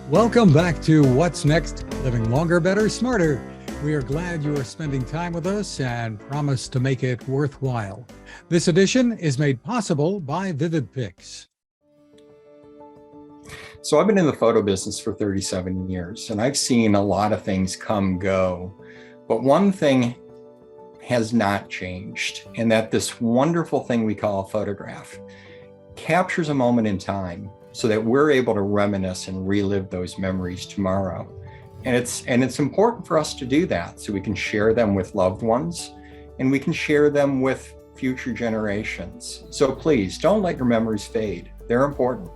Welcome back to What's Next, Living Longer, Better, Smarter. We are glad you are spending time with us and promise to make it worthwhile. This edition is made possible by Vivid Pics. So I've been in the photo business for 37 years, and I've seen a lot of things come go. But one thing has not changed, and that this wonderful thing we call a photograph captures a moment in time so that we're able to reminisce and relive those memories tomorrow. And it's important for us to do that so we can share them with loved ones and we can share them with future generations. So please don't let your memories fade. They're important.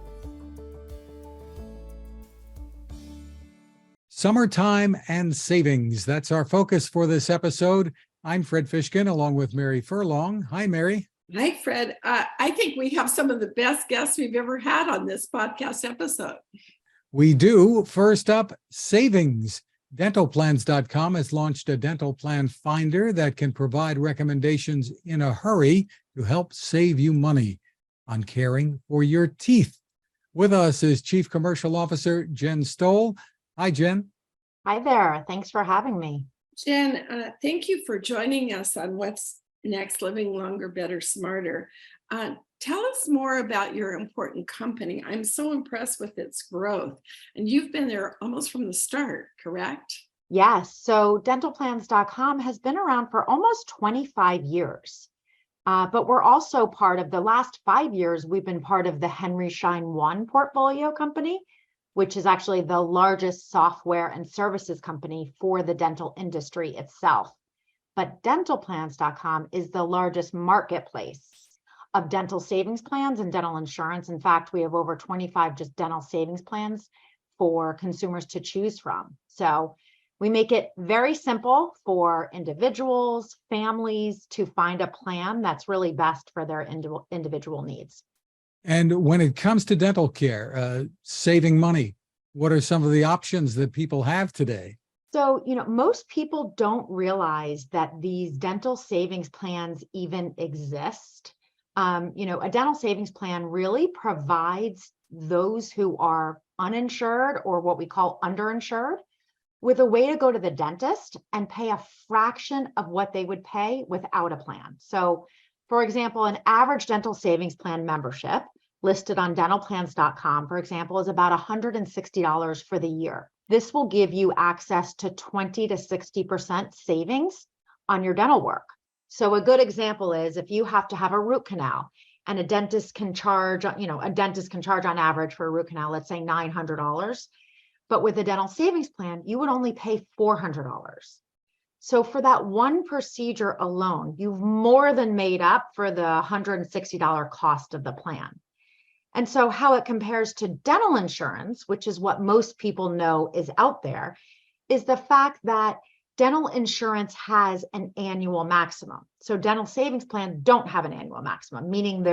Summertime and savings. That's our focus for this episode. I'm Fred Fishkin along with Mary Furlong. Hi, Mary. Hi, Fred. I think we have some of the best guests we've ever had on this podcast episode. We do. First up, savings. Dentalplans.com has launched a dental plan finder that can provide recommendations in a hurry to help save you money on caring for your teeth. With us is Chief Commercial Officer Jen Stoll. Hi, Jen. Hi there. Thanks for having me. Jen, thank you for joining us on What's Next, Living Longer, Better, Smarter. Tell us more about your important company. I'm so impressed with its growth, and you've been there almost from the start, correct? Yes. So dentalplans.com has been around for almost 25 years. But we're also part of the last 5 years, we've been part of the Henry Schein One portfolio company, which is actually the largest software and services company for the dental industry itself. But dentalplans.com is the largest marketplace of dental savings plans and dental insurance. In fact, we have over 25 just dental savings plans for consumers to choose from. So we make it very simple for individuals, families to find a plan that's really best for their individual needs. And when it comes to dental care, saving money, what are some of the options that people have today? So, most people don't realize that these dental savings plans even exist. A dental savings plan really provides those who are uninsured or what we call underinsured with a way to go to the dentist and pay a fraction of what they would pay without a plan. So, for example, an average dental savings plan membership listed on dentalplans.com, for example, is about $160 for the year. This will give you access to 20 to 60% savings on your dental work. So a good example is if you have to have a root canal and a dentist can charge on average for a root canal, let's say $900. But with a dental savings plan, you would only pay $400. So for that one procedure alone, you've more than made up for the $160 cost of the plan. And so how it compares to dental insurance, which is what most people know is out there, is the fact that dental insurance has an annual maximum. So dental savings plans don't have an annual maximum, meaning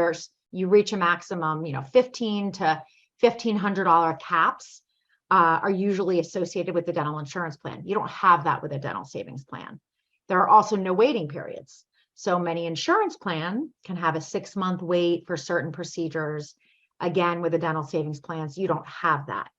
you reach a maximum, $1,500 to $1,500 caps are usually associated with the dental insurance plan. You don't have that with a dental savings plan. There are also no waiting periods. So many insurance plans can have a 6-month wait for certain procedures. Again, with the dental savings plans, you don't have that.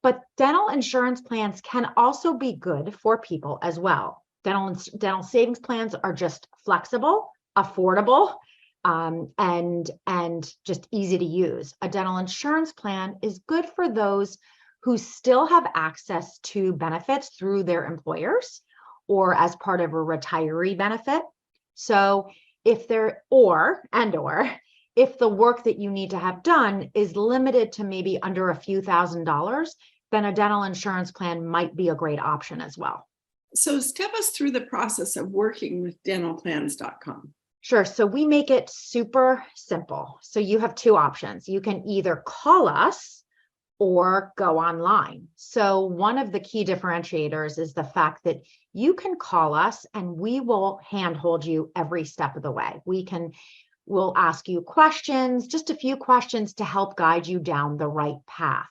But dental insurance plans can also be good for people as well. Dental savings plans are just flexible, affordable, and just easy to use. A dental insurance plan is good for those who still have access to benefits through their employers or as part of a retiree benefit. So if if the work that you need to have done is limited to maybe under a few $1,000s, then a dental insurance plan might be a great option as well. So step us through the process of working with dentalplans.com. Sure. So we make it super simple. So you have two options. You can either call us or go online. So one of the key differentiators is the fact that you can call us and we will handhold you every step of the way. We'll ask you questions, just a few questions to help guide you down the right path.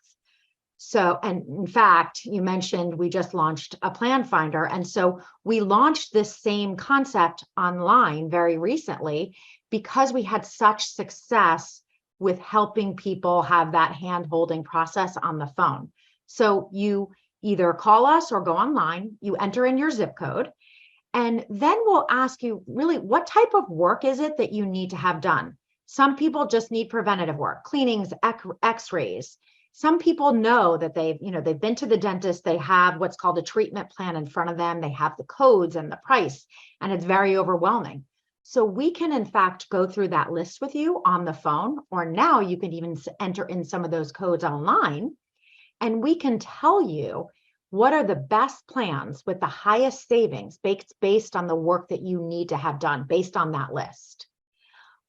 So, and in fact, you mentioned we just launched a plan finder. And so we launched this same concept online very recently because we had such success with helping people have that hand-holding process on the phone. So you either call us or go online, you enter in your zip code, and then we'll ask you really what type of work is it that you need to have done. Some people just need preventative work, cleanings, x-rays. Some people know that they've been to the dentist, they have what's called a treatment plan in front of them, they have the codes and the price, and it's very overwhelming. So we can in fact go through that list with you on the phone, or now you can even enter in some of those codes online, and we can tell you what are the best plans with the highest savings based on the work that you need to have done based on that list.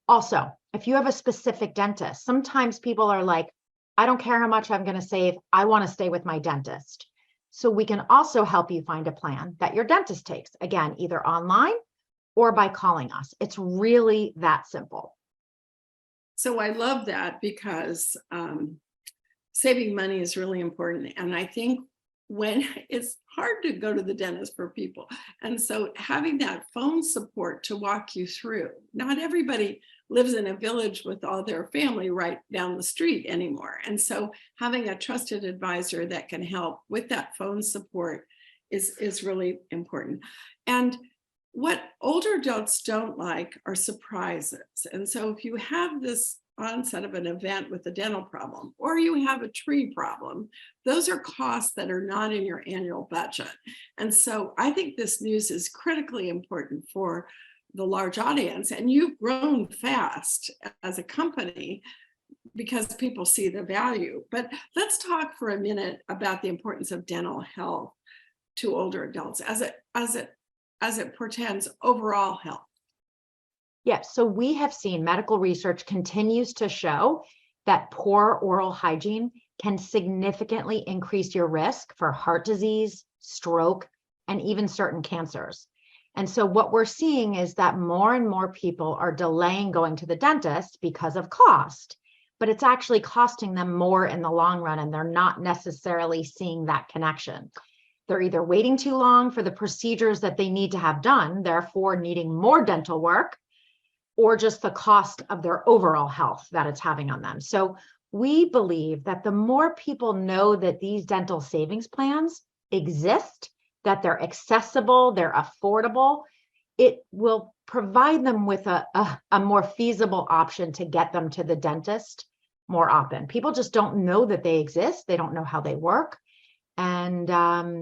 Also, if you have a specific dentist, sometimes people are like, I don't care how much I'm going to save, I want to stay with my dentist. So we can also help you find a plan that your dentist takes, again, either online or by calling us. It's really that simple. So I love that because saving money is really important. And I think when it's hard to go to the dentist for people. And so having that phone support to walk you through, not everybody lives in a village with all their family right down the street anymore. And so having a trusted advisor that can help with that phone support is really important. And what older adults don't like are surprises. And so if you have this onset of an event with a dental problem, or you have a tree problem, those are costs that are not in your annual budget. And so I think this news is critically important for the large audience. And you've grown fast as a company because people see the value. But let's talk for a minute about the importance of dental health to older adults as it portends overall health. Yes, so we have seen medical research continues to show that poor oral hygiene can significantly increase your risk for heart disease, stroke, and even certain cancers. And so what we're seeing is that more and more people are delaying going to the dentist because of cost, but it's actually costing them more in the long run, and they're not necessarily seeing that connection. They're either waiting too long for the procedures that they need to have done, therefore needing more dental work, or just the cost of their overall health that it's having on them. So we believe that the more people know that these dental savings plans exist, that they're accessible, they're affordable, it will provide them with a more feasible option to get them to the dentist more often. People just don't know that they exist. They don't know how they work, and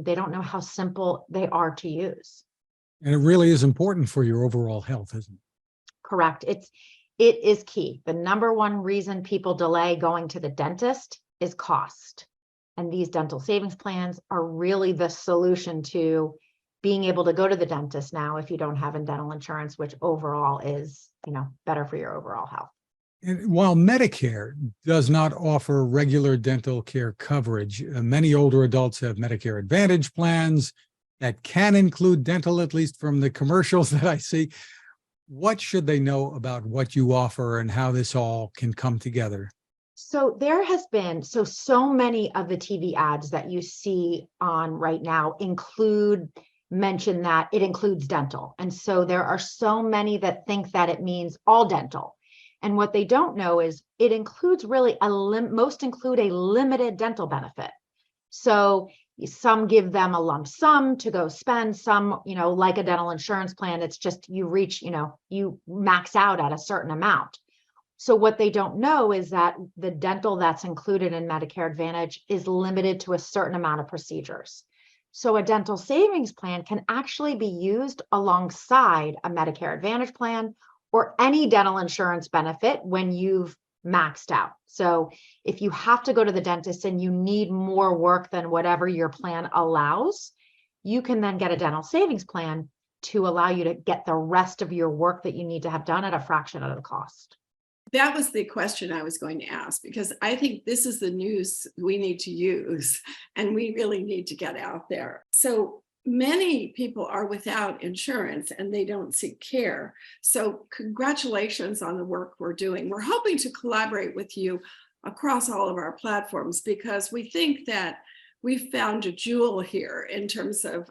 they don't know how simple they are to use. And it really is important for your overall health, isn't it? Correct. It is key. The number one reason people delay going to the dentist is cost. And these dental savings plans are really the solution to being able to go to the dentist now if you don't have dental insurance, which overall is, better for your overall health. And while Medicare does not offer regular dental care coverage, many older adults have Medicare Advantage plans that can include dental, at least from the commercials that I see. What should they know about what you offer and how this all can come together? So there has been, so many of the TV ads that you see on right now mention that it includes dental. And so there are so many that think that it means all dental. And what they don't know is it includes really most include a limited dental benefit. So some give them a lump sum to go spend, some, like a dental insurance plan, it's just you reach, you max out at a certain amount. So what they don't know is that the dental that's included in Medicare Advantage is limited to a certain amount of procedures. So a dental savings plan can actually be used alongside a Medicare Advantage plan or any dental insurance benefit when you've maxed out. So if you have to go to the dentist and you need more work than whatever your plan allows, you can then get a dental savings plan to allow you to get the rest of your work that you need to have done at a fraction of the cost. That was the question I was going to ask, because I think this is the news we need to use, and we really need to get out there. So many people are without insurance and they don't seek care. So congratulations on the work we're doing. We're hoping to collaborate with you across all of our platforms because we think that we found a jewel here in terms of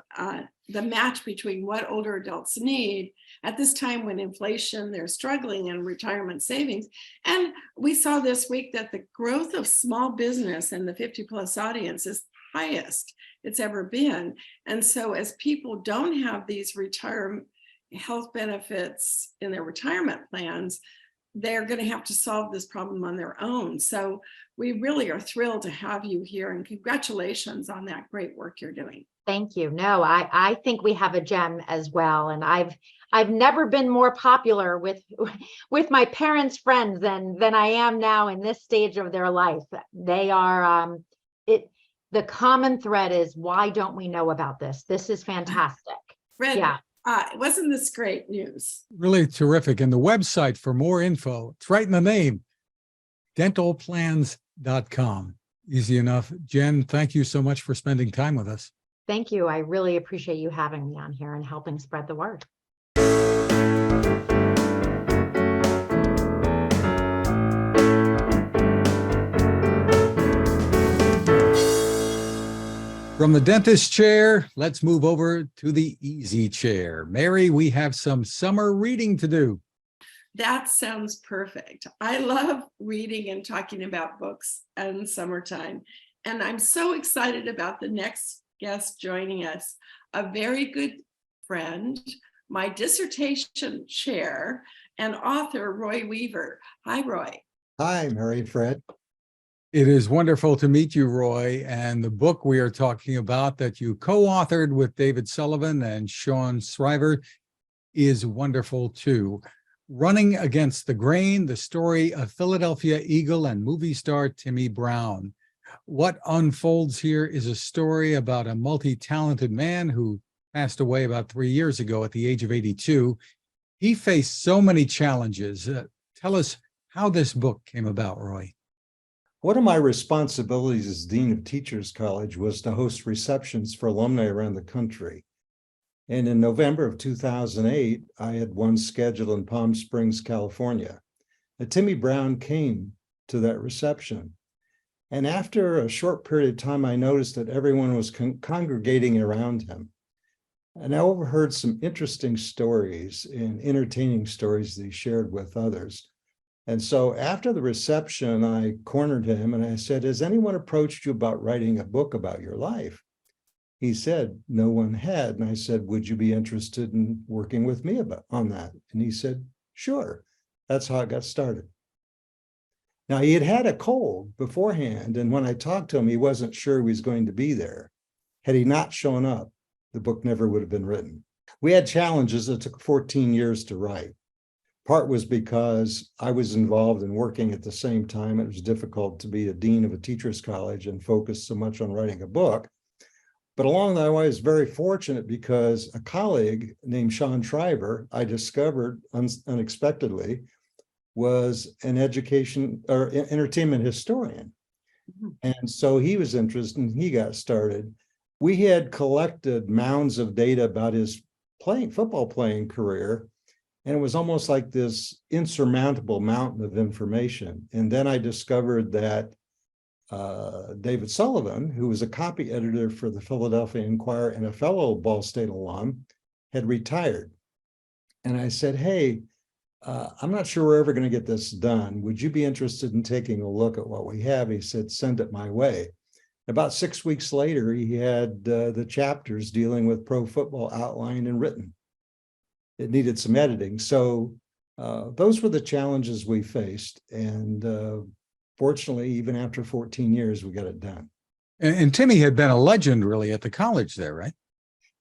the match between what older adults need at this time when inflation, they're struggling, and retirement savings. And we saw this week that the growth of small business in the 50+ audience is highest it's ever been. And so as people don't have these retirement health benefits in their retirement plans, they're going to have to solve this problem on their own. So we really are thrilled to have you here, and congratulations on that great work you're doing. Thank you. No, I think we have a gem as well. And I've never been more popular with my parents' friends than I am now in this stage of their life. They are the common thread is, why don't we know about this? This is fantastic. Fred, yeah. Wasn't this great news? Really terrific. And the website for more info, it's right in the name, dentalplans.com. Easy enough. Jen, thank you so much for spending time with us. Thank you. I really appreciate you having me on here and helping spread the word. From the dentist chair, let's move over to the easy chair. Mary, we have some summer reading to do. That sounds perfect. I love reading and talking about books in summertime. And I'm so excited about the next guest joining us, a very good friend, my dissertation chair and author, Roy Weaver. Hi, Roy. Hi, Mary and Fred. It is wonderful to meet you, Roy. And the book we are talking about that you co-authored with David Sullivan and Sean Shriver is wonderful too. Running Against the Grain, the story of Philadelphia Eagle and movie star Timmy Brown. What unfolds here is a story about a multi-talented man who passed away about 3 years ago at the age of 82. He faced so many challenges. Tell us how this book came about, Roy. One of my responsibilities as Dean of Teachers College was to host receptions for alumni around the country. And in November of 2008, I had one scheduled in Palm Springs, California. Timmy Brown came to that reception. And after a short period of time, I noticed that everyone was congregating around him. And I overheard some interesting stories and entertaining stories that he shared with others. And so after the reception, I cornered him and I said, has anyone approached you about writing a book about your life? He said, no one had. And I said, would you be interested in working with me on that? And he said, sure. That's how it got started. Now, he had had a cold beforehand. And when I talked to him, he wasn't sure he was going to be there. Had he not shown up, the book never would have been written. We had challenges that took 14 years to write. Part was because I was involved in working at the same time. It was difficult to be a dean of a teacher's college and focus so much on writing a book. But along that way, I was very fortunate because a colleague named Sean Shriver, I discovered unexpectedly, was an education or entertainment historian. Mm-hmm. And so he was interested and he got started. We had collected mounds of data about his football playing career. And it was almost like this insurmountable mountain of information. And then I discovered that David Sullivan, who was a copy editor for the Philadelphia Inquirer and a fellow Ball State alum, had retired. And I said, hey, I'm not sure we're ever going to get this done. Would you be interested in taking a look at what we have? He said, send it my way. About 6 weeks later, he had the chapters dealing with pro football outlined and written. It needed some editing. So those were the challenges we faced. And fortunately, even after 14 years, we got it done. And Timmy had been a legend really at the college there, right?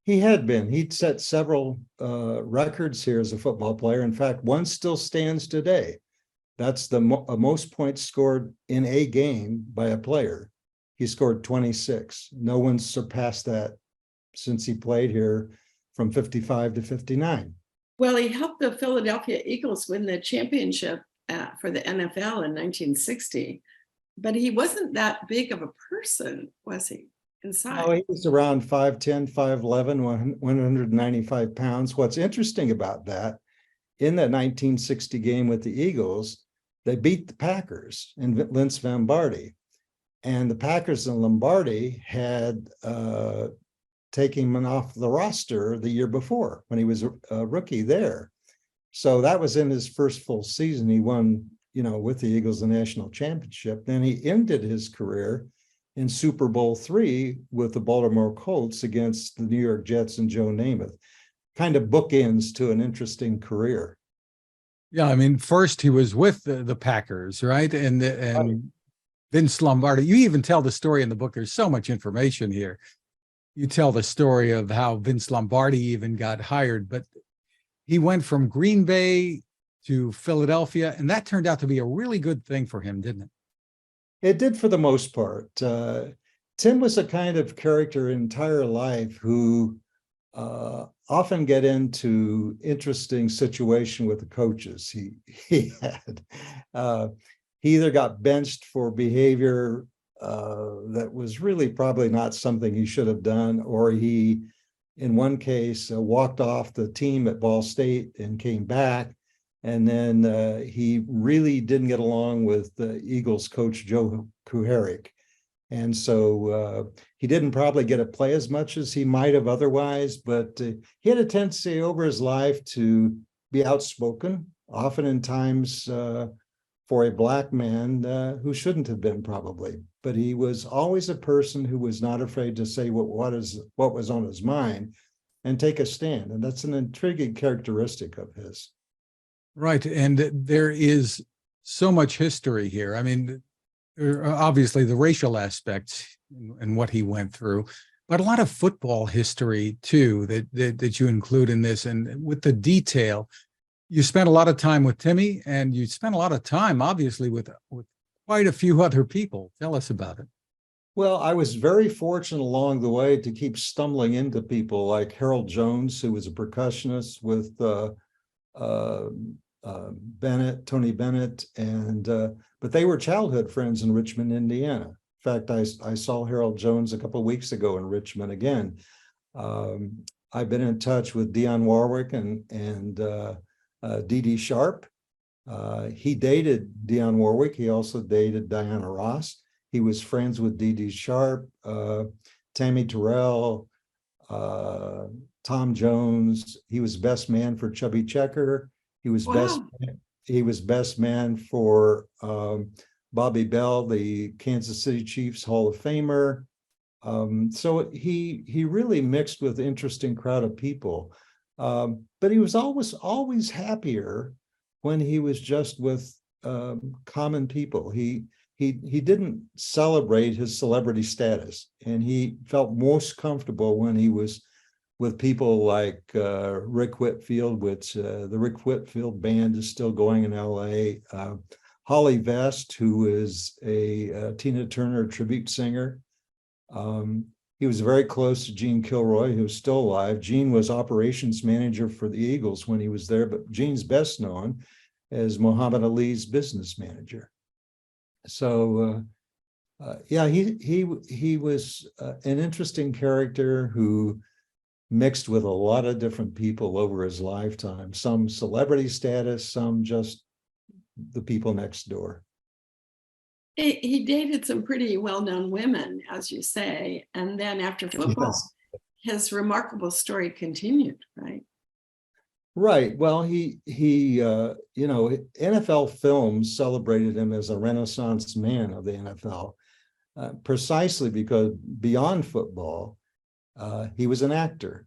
He had been. He'd set several records here as a football player. In fact, one still stands today. That's the most points scored in a game by a player. He scored 26. No one's surpassed that since he played here from 55 to 59. Well, he helped the Philadelphia Eagles win the championship for the NFL in 1960, but he wasn't that big of a person, was he, inside? No, he was around 5'10", 5'11", 195 pounds. What's interesting about that, in that 1960 game with the Eagles, they beat the Packers and Vince Lombardi. And the Packers and Lombardi had taken him off the roster the year before when he was a rookie there. So that was in his first full season. He won, with the Eagles, the national championship. Then he ended his career in Super Bowl III with the Baltimore Colts against the New York Jets and Joe Namath. Kind of bookends to an interesting career. Yeah, I mean, first he was with the Packers, right? And Vince Lombardi. You even tell the story in the book. There's so much information here. You tell the story of how Vince Lombardi even got hired, but he went from Green Bay to Philadelphia, and that turned out to be a really good thing for him, didn't it? It did for the most part. Tim was a kind of character entire life who often get into interesting situation with the coaches. He either got benched for behavior that was really probably not something he should have done, or he, in one case, walked off the team at Ball State and came back. And then he really didn't get along with the Eagles coach, Joe Kuharich. And so he didn't probably get to play as much as he might have otherwise, but he had a tendency over his life to be outspoken, often in times for a Black man who shouldn't have been probably. But he was always a person who was not afraid to say what was on his mind and take a stand. And that's an intriguing characteristic of his. Right. And there is so much history here. I mean, obviously the racial aspects and what he went through, but a lot of football history too that you include in this. And with the detail, you spent a lot of time with Timmy, and you spent a lot of time, obviously, with quite a few other people. Tell us about it. Well, I was very fortunate along the way to keep stumbling into people like Harold Jones, who was a percussionist with Tony Bennett, and but they were childhood friends in Richmond, Indiana. In fact, I saw Harold Jones a couple of weeks ago in Richmond again. I've been in touch with Dionne Warwick and Dee Dee Sharp. He dated Dionne Warwick. He also dated Diana Ross. He was friends with Dee Dee Sharp, Tammy Terrell, Tom Jones. He was best man for Chubby Checker. He was best man for Bobby Bell, the Kansas City Chiefs Hall of Famer. So he really mixed with an interesting crowd of people. But he was always happier when he was just with common people. He didn't celebrate his celebrity status, and he felt most comfortable when he was with people like Rick Whitfield, which the Rick Whitfield Band is still going in LA. Holly Vest, who is a Tina Turner tribute singer. He was very close to Gene Kilroy, who's still alive. Gene was operations manager for the Eagles when he was there, but Gene's best known as Muhammad Ali's business manager. So yeah, he was an interesting character who mixed with a lot of different people over his lifetime, some celebrity status, some just the people next door. He dated some pretty well-known women, as you say, and then after football, his remarkable story continued, right? Right. Well, he NFL Films celebrated him as a Renaissance man of the NFL, precisely because beyond football, he was an actor.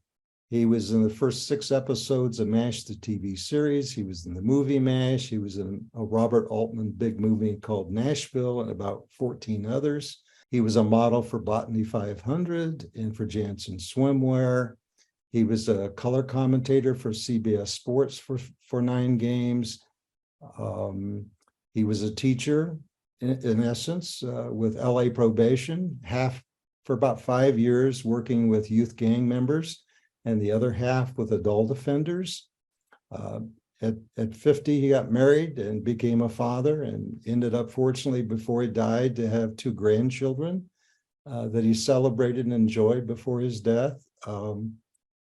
He was in the first 6 episodes of MASH, the TV series. He was in the movie MASH. He was in a Robert Altman big movie called Nashville and about 14 others. He was a model for Botany 500 and for Janssen Swimwear. He was a color commentator for CBS Sports for 9 games. He was a teacher, in essence, with LA Probation, half for about 5 years working with youth gang members, and the other half with adult offenders. At 50, he got married and became a father, and ended up, fortunately, before he died, to have 2 grandchildren that he celebrated and enjoyed before his death.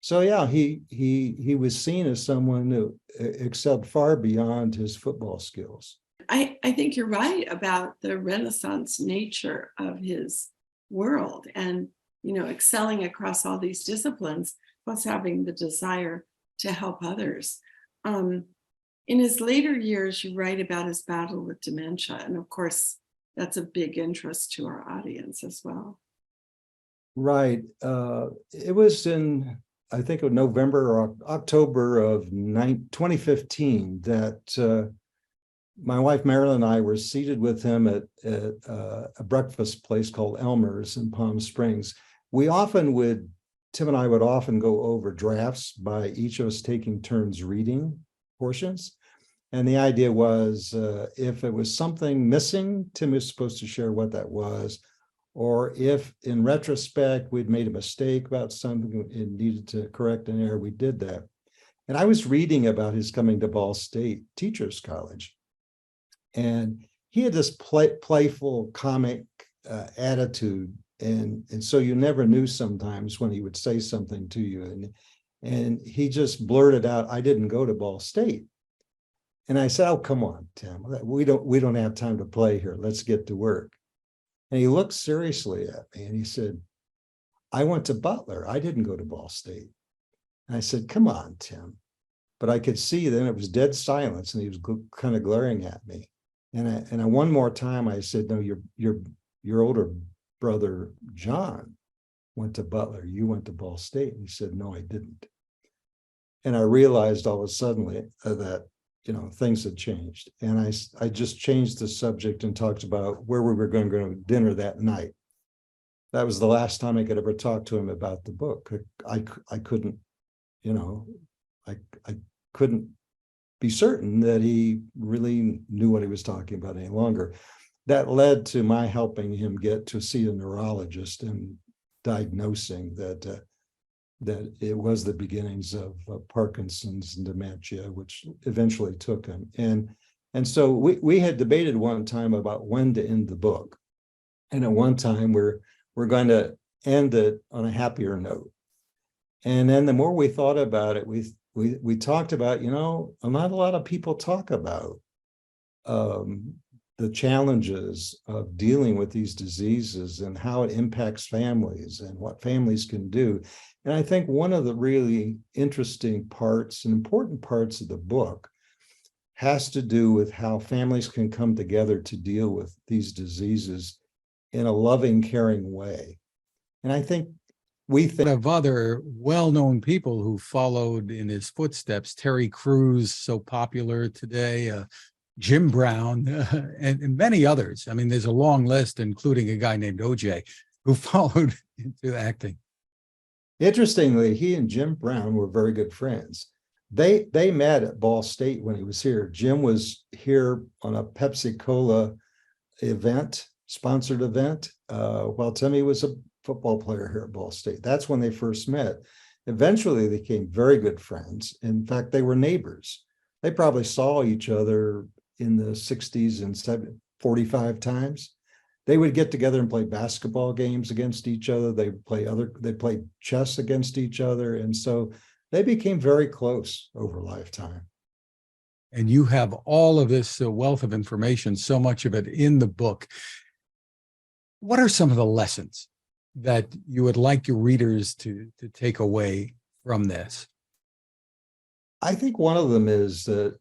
So yeah, he was seen as someone who excelled far beyond his football skills. I think you're right about the Renaissance nature of his world, and excelling across all these disciplines, plus having the desire to help others. In his later years, you write about his battle with dementia, and of course, that's a big interest to our audience as well. Right. It was in, I think, of November or October of 2015 that my wife Marilyn and I were seated with him at a breakfast place called Elmer's in Palm Springs. Tim and I would often go over drafts by each of us taking turns reading portions. And the idea was if it was something missing, Tim was supposed to share what that was. Or if in retrospect, we'd made a mistake about something and needed to correct an error, we did that. And I was reading about his coming to Ball State Teachers College. And he had this playful comic attitude. And so you never knew sometimes when he would say something to you. And he just blurted out, "I didn't go to Ball State." And I said, "Oh, come on, Tim, we don't have time to play here. Let's get to work." And he looked seriously at me and he said, "I went to Butler. I didn't go to Ball State." And I said, "Come on, Tim." But I could see then it was dead silence and he was kind of glaring at me. And one more time I said, "No, your older brother, John, went to Butler. You went to Ball State." And he said, "No, I didn't." And I realized all of a sudden that things had changed. And I just changed the subject and talked about where we were going to go to dinner that night. That was the last time I could ever talk to him about the book. I couldn't, I couldn't be certain that he really knew what he was talking about any longer. That led to my helping him get to see a neurologist and diagnosing that it was the beginnings of Parkinson's and dementia, which eventually took him. And so we had debated one time about when to end the book. And at one time we're going to end it on a happier note. And then the more we thought about it, we talked about, not a lot of people talk about the challenges of dealing with these diseases and how it impacts families and what families can do. And I think one of the really interesting parts and important parts of the book has to do with how families can come together to deal with these diseases in a loving, caring way. And I think we think of other well-known people who followed in his footsteps. Terry Crews, so popular today, Jim Brown, and many others. I mean, there's a long list, including a guy named OJ, who followed into acting. Interestingly, he and Jim Brown were very good friends. They met at Ball State when he was here. Jim was here on a Pepsi Cola event, sponsored event, while Timmy was a football player here at Ball State. That's when they first met. Eventually, they became very good friends. In fact, they were neighbors. They probably saw each other in the 60s and 45 times. They would get together and play basketball games against each other. They played chess against each other. And so they became very close over a lifetime. And you have all of this wealth of information, so much of it in the book. What are some of the lessons that you would like your readers to take away from this? I think one of them is that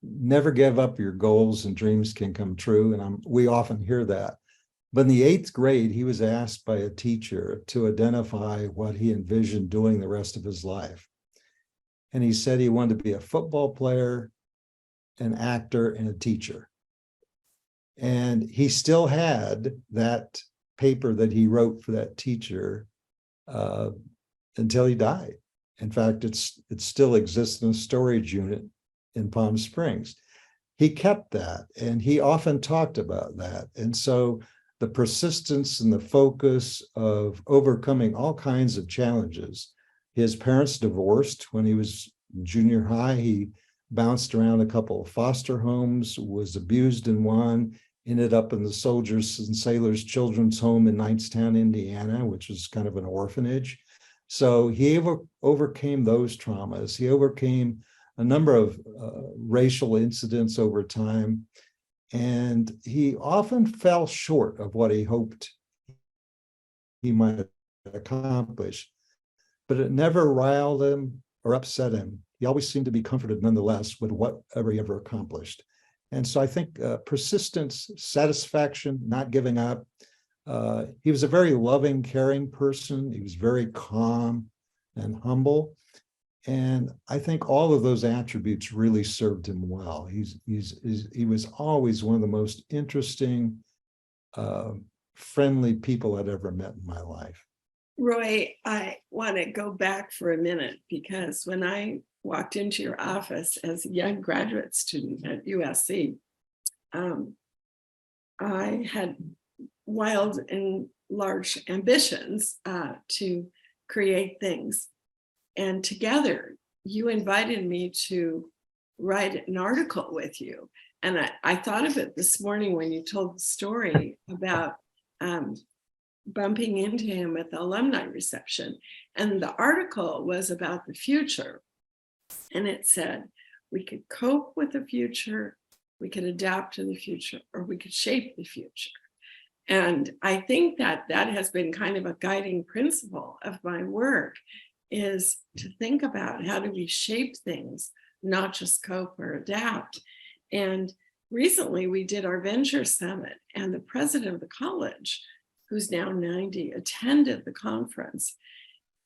never give up your goals and dreams can come true. And we often hear that. But in the 8th grade, he was asked by a teacher to identify what he envisioned doing the rest of his life. And he said he wanted to be a football player, an actor, and a teacher. And he still had that paper that he wrote for that teacher until he died. In fact, it still exists in a storage unit in Palm Springs. He kept that, and he often talked about that. And so the persistence and the focus of overcoming all kinds of challenges. His parents divorced when he was junior high. He bounced around a couple of foster homes, was abused in one, ended up in the Soldiers and Sailors Children's Home in Knightstown, Indiana, which is kind of an orphanage. So he overcame those traumas. He overcame a number of racial incidents over time, and he often fell short of what he hoped he might accomplish, but it never riled him or upset him. He always seemed to be comforted nonetheless with whatever he ever accomplished. And so I think persistence, satisfaction, not giving up. He was a very loving, caring person. He was very calm and humble. And I think all of those attributes really served him well. He was always one of the most interesting, friendly people I'd ever met in my life. Roy, I want to go back for a minute, because when I walked into your office as a young graduate student at USC, I had wild and large ambitions to create things. And together, you invited me to write an article with you. And I thought of it this morning when you told the story about bumping into him at the alumni reception. And the article was about the future. And it said, we could cope with the future, we could adapt to the future, or we could shape the future. And I think that that has been kind of a guiding principle of my work, is to think about how do we shape things, not just cope or adapt. And recently we did our venture summit, and the president of the college, who's now 90, attended the conference.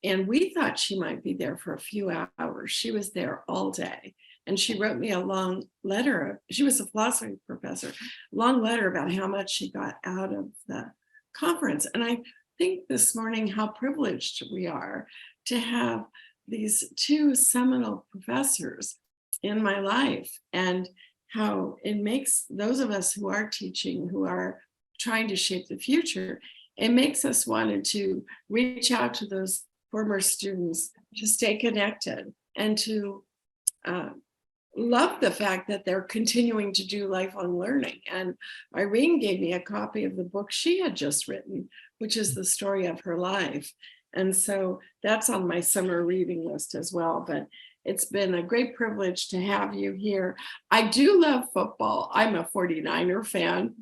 And we thought she might be there for a few hours. She was there all day. And she wrote me a long letter. She was a philosophy professor, long letter about how much she got out of the conference. And I think this morning how privileged we are to have these two seminal professors in my life, and how it makes those of us who are teaching, who are trying to shape the future, it makes us want to reach out to those former students, to stay connected, and to love the fact that they're continuing to do lifelong learning. And Irene gave me a copy of the book she had just written, which is the story of her life. And so that's on my summer reading list as well. But it's been a great privilege to have you here. I do love football. I'm a 49er fan.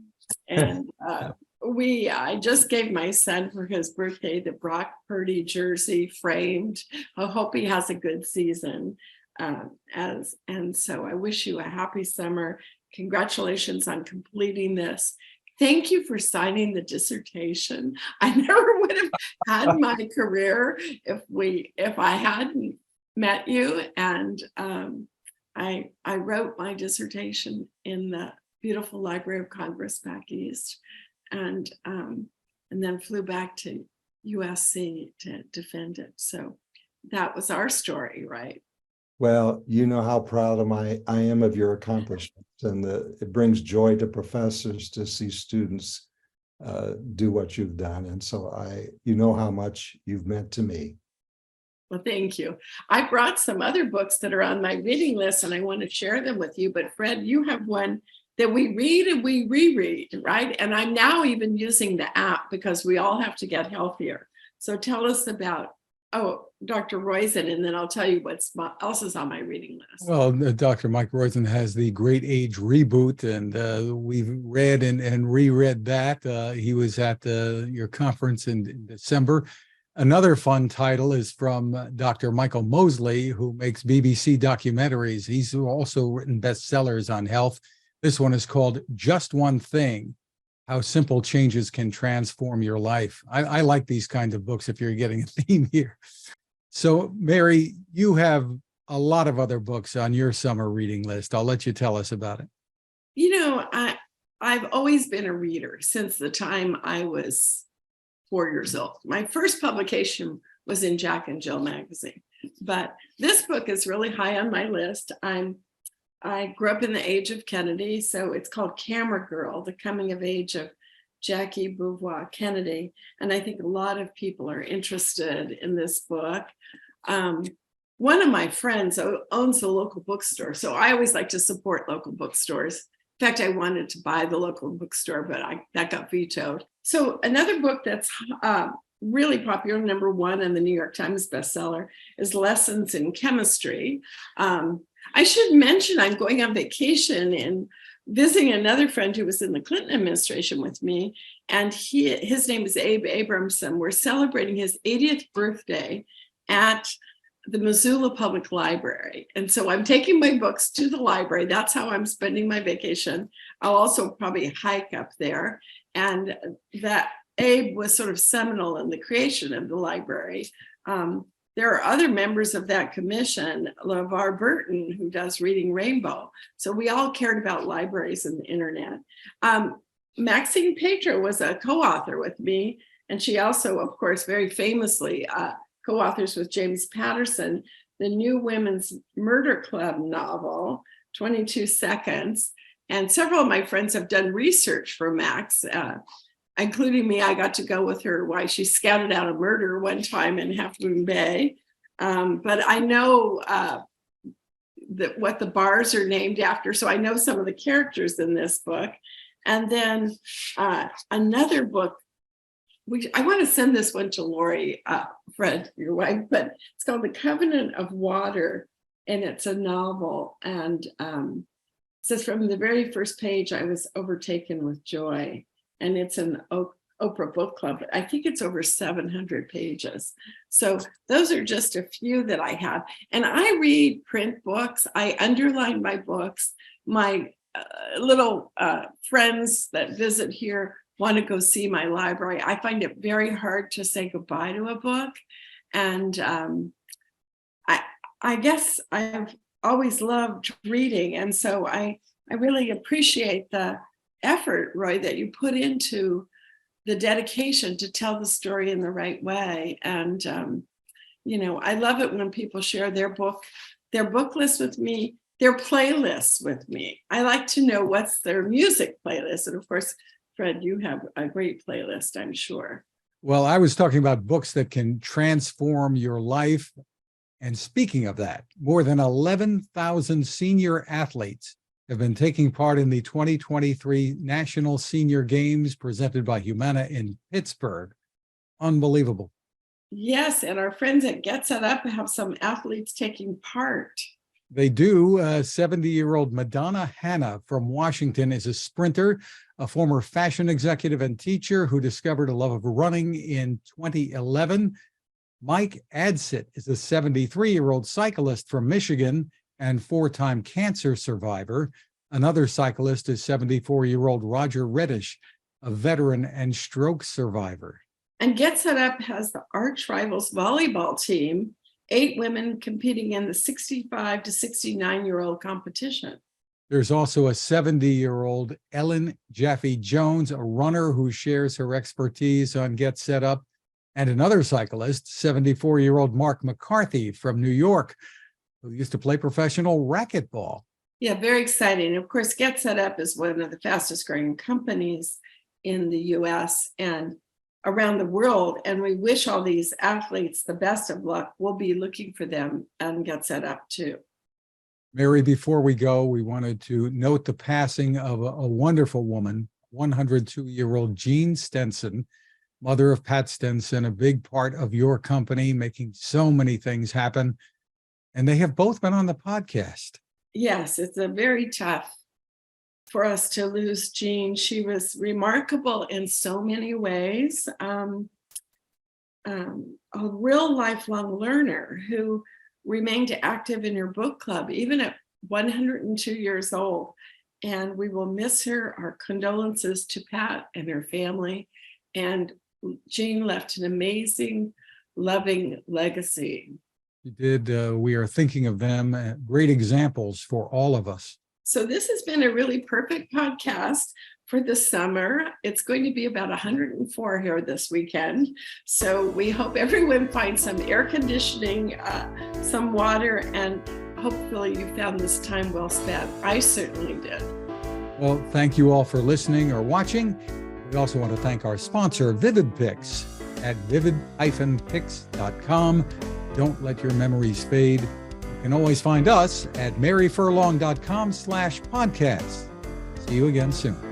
And I just gave my son for his birthday the Brock Purdy jersey framed. I hope he has a good season. And so I wish you a happy summer. Congratulations on completing this. Thank you for signing the dissertation. I never would have had my career if I hadn't met you. And I wrote my dissertation in the beautiful Library of Congress back east, and then flew back to USC to defend it. So that was our story, right? Well, you know how proud I am of your accomplishments, and it brings joy to professors to see students do what you've done. And so you know how much you've meant to me. Well, thank you. I brought some other books that are on my reading list, and I want to share them with you. But Fred, you have one that we read and we reread, right? And I'm now even using the app because we all have to get healthier. So tell us about, Dr. Roizen, and then I'll tell you what else is on my reading list. Well, Dr. Mike Roizen has the Great Age Reboot, and we've read and reread that. He was at your conference in December. Another fun title is from Dr. Michael Mosley, who makes BBC documentaries. He's also written bestsellers on health. This one is called Just One Thing: How Simple Changes Can Transform Your Life. I like these kinds of books if you're getting a theme here. So, Mary, you have a lot of other books on your summer reading list. I'll let you tell us about it. You know, I've always been a reader since the time I was 4 years old. My first publication was in Jack and Jill magazine, but this book is really high on my list. I grew up in the age of Kennedy, so it's called Camera Girl: The Coming of Age of Jackie Beauvoir Kennedy. And I think a lot of people are interested in this book. One of my friends owns a local bookstore, so I always like to support local bookstores. In fact, I wanted to buy the local bookstore, but that got vetoed. So another book that's really popular, number one on the New York Times bestseller, is Lessons in Chemistry. I should mention I'm going on vacation and visiting another friend who was in the Clinton administration with me. And his name is Abe Abramson. We're celebrating his 80th birthday at the Missoula Public Library. And so I'm taking my books to the library. That's how I'm spending my vacation. I'll also probably hike up there. And that Abe was sort of seminal in the creation of the library. There are other members of that commission, LeVar Burton, who does Reading Rainbow. So we all cared about libraries and the internet. Maxine Pedro was a co-author with me, and she also, of course, very famously co-authors with James Patterson, the New Women's Murder Club novel, 22 Seconds. And several of my friends have done research for Max, including me. I got to go with her while she scouted out a murder one time in Half Moon Bay. But I know what the bars are named after, so I know some of the characters in this book. And then another book, I want to send this one to Lori, Fred, your wife, but it's called The Covenant of Water, and it's a novel. And it says, from the very first page, I was overtaken with joy. And it's an Oprah book club. I think it's over 700 pages. So those are just a few that I have. And I read print books. I underline my books. My little friends that visit here want to go see my library. I find it very hard to say goodbye to a book. And I guess I've always loved reading. And so I really appreciate the effort, Roy, that you put into the dedication to tell the story in the right way. And, I love it when people share their book list with me, their playlists with me. I like to know what's their music playlist. And of course, Fred, you have a great playlist, I'm sure. Well, I was talking about books that can transform your life. And speaking of that, more than 11,000 senior athletes have been taking part in the 2023 National Senior Games presented by Humana in Pittsburgh. Unbelievable. Yes, and our friends at Get Set Up have some athletes taking part. They do. 70-year-old Madonna Hanna from Washington is a sprinter, a former fashion executive and teacher who discovered a love of running in 2011. Mike Adsit is a 73-year-old cyclist from Michigan and 4-time cancer survivor. Another cyclist is 74-year-old Roger Reddish, a veteran and stroke survivor. And Get Set Up has the arch rivals volleyball team, 8 women competing in the 65 to 69-year-old competition. There's also a 70-year-old Ellen Jaffe Jones, a runner who shares her expertise on Get Set Up, and another cyclist, 74-year-old Mark McCarthy from New York, who used to play professional racquetball. Yeah, very exciting. Of course, Get Set Up is one of the fastest growing companies in the US and around the world. And we wish all these athletes the best of luck. We'll be looking for them and Get Set Up too. Mary, before we go, we wanted to note the passing of a wonderful woman, 102-year-old Jean Stenson, mother of Pat Stenson, a big part of your company, making so many things happen. And they have both been on the podcast. Yes, it's a very tough for us to lose Jean. She was remarkable in so many ways. A real lifelong learner who remained active in her book club, even at 102 years old. And we will miss her. Our condolences to Pat and her family. And Jean left an amazing, loving legacy. You did. We are thinking of them, great examples for all of us. So this has been a really perfect podcast for the summer. It's going to be about 104 here this weekend. So we hope everyone finds some air conditioning, some water, and hopefully you found this time well spent. I certainly did. Well, thank you all for listening or watching. We also want to thank our sponsor, Vivid Picks, at vivid-picks.com. Don't let your memories fade. You can always find us at maryfurlong.com/podcast. See you again soon.